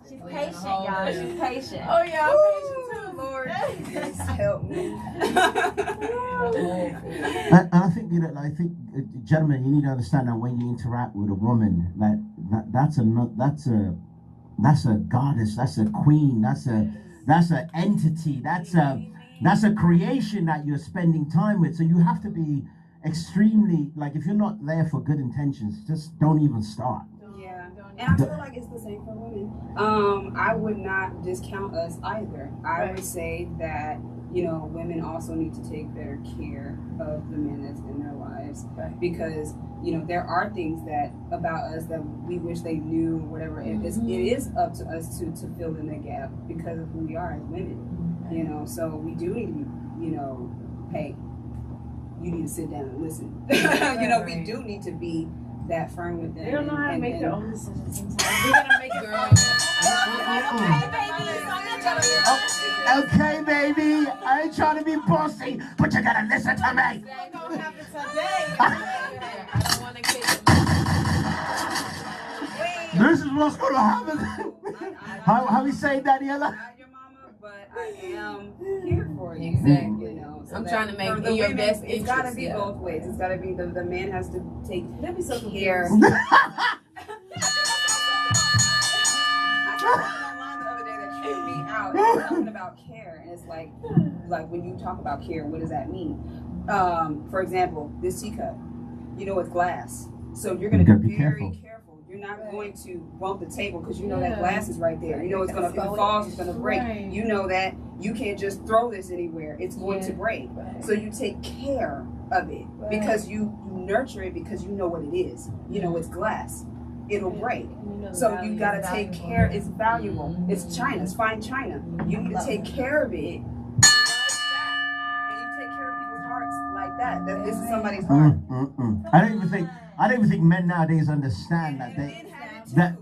She's patient, y'all. She's patient. Oh yeah, I'm patient too. Lord, please help me. And I think gentlemen, you need to understand that when you interact with a woman, that's a goddess, that's a queen, that's an entity, that's a creation that you're spending time with. So you have to be extremely, like, if you're not there for good intentions, just don't even start. Yeah, and I feel like it's the same for women. I would not discount us either. I would say that women also need to take better care of the men that's in their lives because there are things that about us that we wish they knew, whatever. It is up to us to fill in the gap because of who we are as women. So we do need to be, hey, you need to sit down and listen. We do need to be that firm with them. They don't know how to make their own decisions sometimes. We're gonna make it Girl. Okay, baby, I ain't trying to be bossy, but you gotta listen to me. What's gonna happen today? I don't want to kill This is what's gonna happen. How we say, Daniela? Not your mama, but I am here for you. Exactly. So I'm that trying to make for the in your women, best It's gotta interest, be yeah. both ways. It's gotta be the man has to take That'd be so care. confused. I saw online the other day that tripped me out. It was something about care, and it's like when you talk about care, what does that mean? For example, this teacup, it's glass, so you're gonna You gotta be be very careful. careful. You're not going to bump the table because that glass is right there. It's gonna, if it falls, it's gonna break. Right. You know that you can't just throw this anywhere. It's going to break. So you take care of it because you nurture it because you know what it is. It's glass. It'll break. So you gotta take care. It's valuable. It's china. It's fine china. You need to take care of it. And you take care of people's hearts like that. That this is somebody's heart. I don't even think men nowadays understand that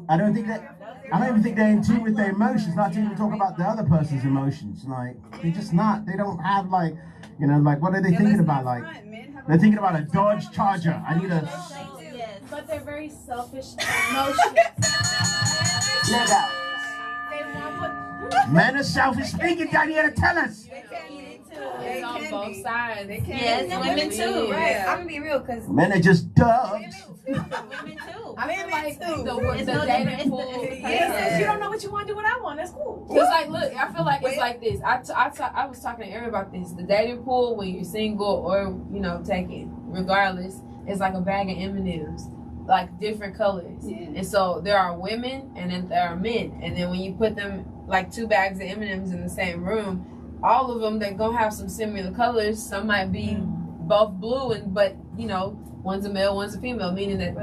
I don't think that I don't even think they're in tune with their emotions, not to even talk about the other person's emotions. Like, they're just not, they don't have like, you know, like, what are they thinking about? Like, they're thinking about a Dodge Charger. I need a... But they're very selfish emotions. Let it out. They want what. Men are selfish. Speaking, Daniela, tell us. It's on both sides. Yes, women too. Right. I'm gonna be real, cause Men are just doves. Women too. I feel like It's the no dating different. pool. If you don't know what you want, do what I want. That's cool. Cause like, look, I feel like it's like this. I was talking to Ariel about this. The dating pool, when you're single or taken, regardless, it's like a bag of M&Ms, like different colors. Yeah. And so there are women, and then there are men. And then when you put them like 2 bags of M&Ms in the same room, all of them they're gonna have some similar colors. Some might be both blue, but one's a male, one's a female, meaning that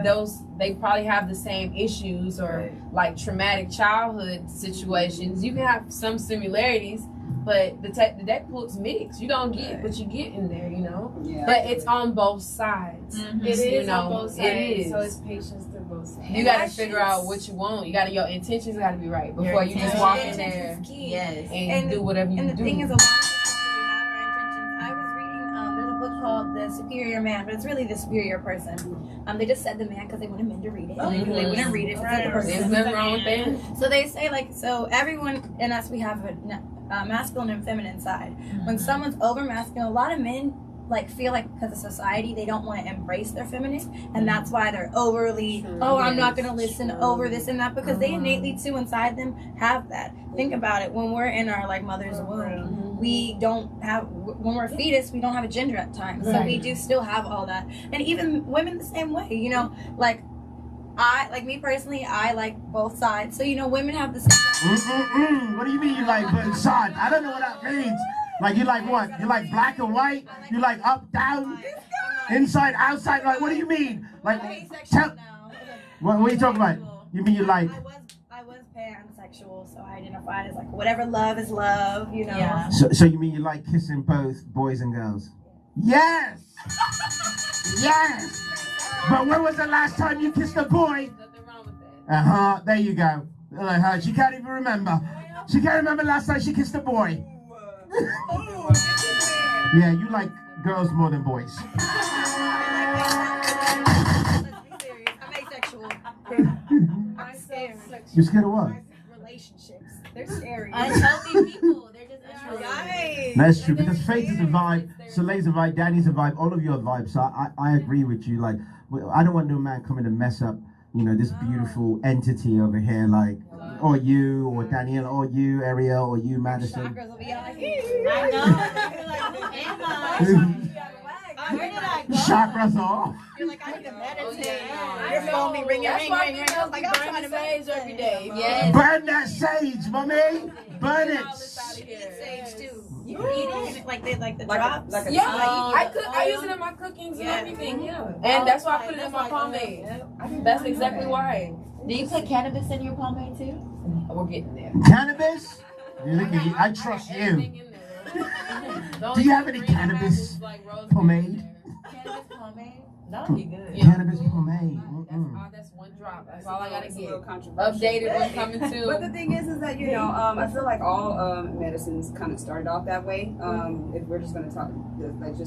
they probably have the same issues or like traumatic childhood situations. You can have some similarities, but the deck pool is mixed. You don't get what you get in there, Yeah. But it's on both sides. It is on both sides. It is. So it's patience through both sides. You gotta figure out what you want. Your intentions gotta be right before you just walk in there Yes. and do whatever you And the do. thing is, a lot of us we have our intentions. I was reading, there's a book called The Superior Man, but it's really the superior person. They just said the man because they wanted men to read it. Because they wouldn't read it if it said the There's person. nothing wrong with that. So they say, like, so everyone in us, we have a masculine and feminine side. When someone's over masculine, a lot of men like feel like because of society they don't want to embrace their feminine, and that's why they're overly I'm not gonna listen over this and that, because they innately too inside them have that. Think about it. When we're in our like mother's womb, we don't have, when we're a fetus, we don't have a gender at times, so we do still have all that. And even women the same way, like me personally, I like both sides. So women have the same. What do you mean you like both sides? I don't know what that means. Like, you like what? You like black and white? You like up, down, inside, outside? Like, what do you mean? Like, what are you talking about? You mean you like? I was pansexual, so I identified as like whatever love is love, Yeah. So you mean you like kissing both boys and girls? Yes! Yes! But when was the last time you kissed a boy? Nothing wrong with that. There you go. She can't even remember. She can't remember last time she kissed a boy. Yeah, you like girls more than boys. Let's be serious. I'm asexual. I'm scared. You scared of what? Relationships. They're scary. Unhealthy people. They're just unhealthy. Right. That's true, because Faith is a vibe, Soleil's a vibe, Danny's a vibe, all of you are vibes. So I agree with you. Like, I don't want no man coming to mess up, this beautiful entity over here, like, or you, or Daniela, or you, Ariel, or you, Madison. Chakras will be all like, I know. You're like, who am I? Where did I go? Chakras off. You're like, I need to meditate. I Your know. phone be ringing, That's ring, why ring, ring. I females was like, be I'm trying burning to sage meditate. every day. Yes. Burn that sage, mommy. Burn it. Sage too. You eat it? Like they like the Like drops. a Yeah, tea. I use it in my cookings and Yeah. everything. Yeah, and that's why I put it in my pomade. That's exactly why. Do you put cannabis in your pomade too? We're getting there. Cannabis? Look at you. I trust you. Everything in there. Do you have any cannabis pomade? Cannabis pomade? That would be good. Yeah. Cannabis pomade. That's one drop. That's all I gotta It's a get. little controversial. Updated one coming But the too. thing is that I feel like all medicines kind of started off that way. If we're just gonna talk, let's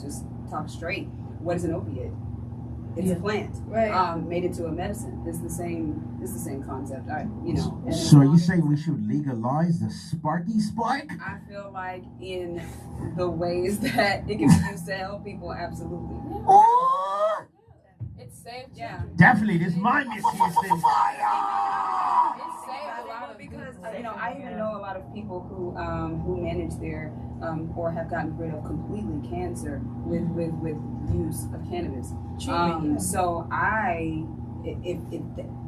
just talk straight. What is an opiate? It's a plant, Right. made into a medicine. It's the same concept. So are you saying we should legalize the Sparky Spark? I feel like in the ways that it can be used to help people, absolutely. Oh, It's saved. Yeah. definitely. This mind misuse thing. It's saved a lot of Because people. I even know a lot of people who manage their or have gotten rid of completely cancer with use of cannabis. So if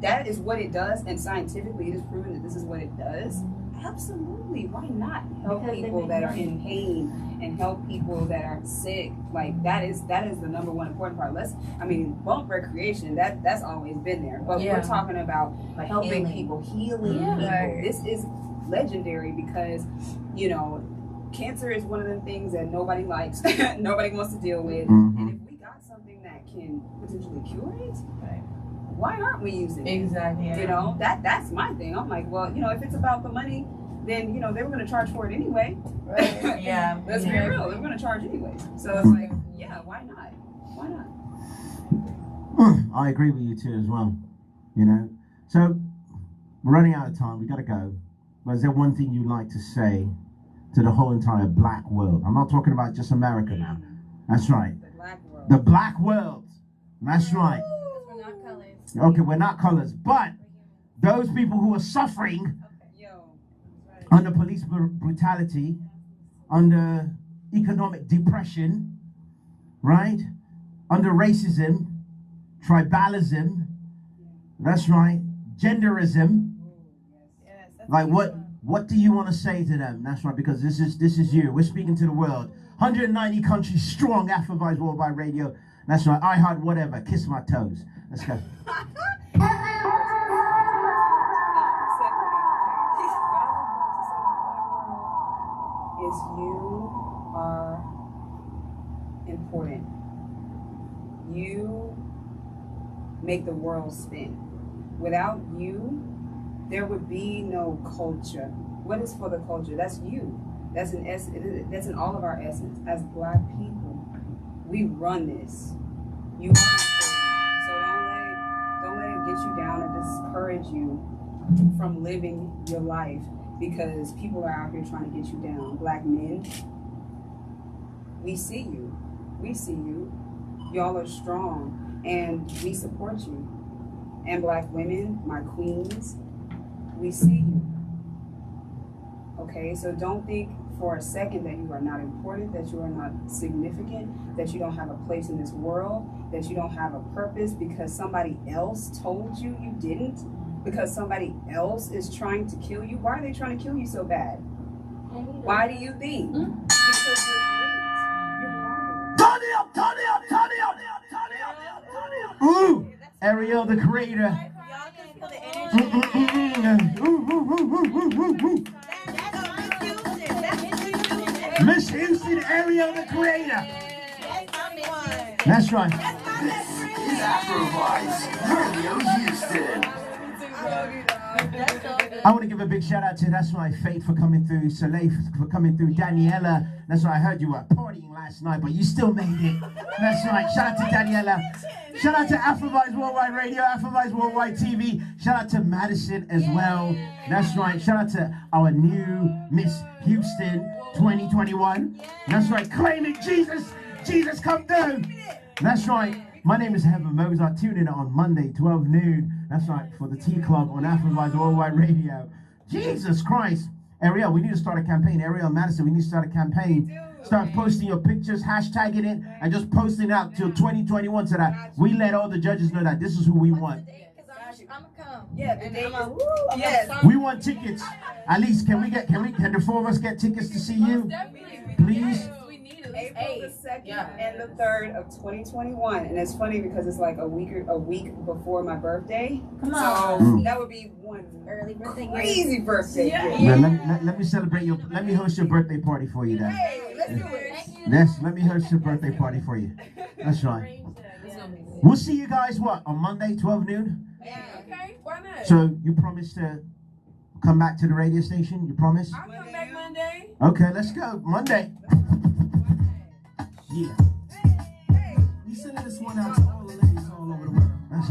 that is what it does, and scientifically it is proven that this is what it does, absolutely, why not help people that are in pain and help people that are sick? Like that is the number one important part. Bump recreation, that's always been there, but we're talking about helping people, healing people. This is legendary because cancer is one of the things that nobody likes, nobody wants to deal with, and if we got something that can potentially cure it, why aren't we using it? Exactly. You know, that's my thing. I'm like, well, you know, if it's about the money, then, you know, they were going to charge for it anyway. Right. Yeah. Let's be real. They were going to charge anyway. So it's like, yeah, why not? Why not? I agree with you too as well. You know, so we're running out of time. We got to go. But is there one thing you'd like to say to the whole entire black world? I'm not talking about just America now. That's right. The black world. The black world. That's right. We're not colors. Okay, we're not colors, but those people who are suffering Yo. under police brutality, under economic depression, right? Under racism, tribalism, that's right, genderism. Yes, that's Like what do you want to say to them? That's right, because this is you. We're speaking to the world. 190 countries strong, Afrovice Worldwide Radio. That's right, I heart whatever, kiss my toes. Let's go. Is you are important. You make the world spin. Without you, there would be no culture. What is for the culture? That's you. That's in all of our essence. As black people, we run this. You are important. So don't let it get you down or discourage you from living your life, because people are out here trying to get you down. Black men, we see you. We see you. Y'all are strong, and we support you. And black women, my queens, we see you. Okay, so don't think for a second that you are not important, that you are not significant, that you don't have a place in this world, that you don't have a purpose because somebody else told you you didn't, because somebody else is trying to kill you. Why are they trying to kill you so bad? Why do you think? Because you're great. You're marvelous. Turn it up, turn it up, turn it up, turn it up, turn it up. Ooh, Ariel the Creator. Y'all can feel the energy. Ooh. Miss Houston, Ariel the Creator. That's right. Is Afrovice Radio Houston. I want to give a big shout out to, that's right, Faith for coming through, Soleil for coming through, Daniela. That's right, I heard you were partying last night, but you still made it. That's right, shout out to Daniela. Shout out to Afrovice Worldwide Radio, Afrovice Worldwide TV. Shout out to Madison as well. That's right, shout out to our new Miss Houston 2021. That's right, claiming Jesus. Jesus come through. That's right. My name is Heaven Mozart. Tune in on Monday, 12 noon. That's right, for the Tea Club on Afrovice Worldwide Radio. Jesus Christ. Ariel, we need to start a campaign. Ariel Madison, we need to start a campaign. Start posting your pictures, hashtagging it, and just posting it out till 2021 so that we let all the judges know that this is who we want. I'm gonna come. Yeah, the day I'm is, yes. We want tickets. At least, can the four of us get tickets to see you? Please? April the 2nd and the 3rd of 2021, and it's funny because it's like a week before my birthday. Come on. So that would be one Early birthday crazy birthday. Yeah, let me celebrate your. Let me host your birthday party for you then. Hey, let's do it. Yes, let me host your birthday party for you. That's right. We'll see you guys on Monday, 12 noon. Yeah. Okay, why not? So you promise to come back to the radio station? You promise? I'll come back Monday. Okay, let's go. Monday. Yeah. Hey. We sending this one out to all the ladies all over the world. That's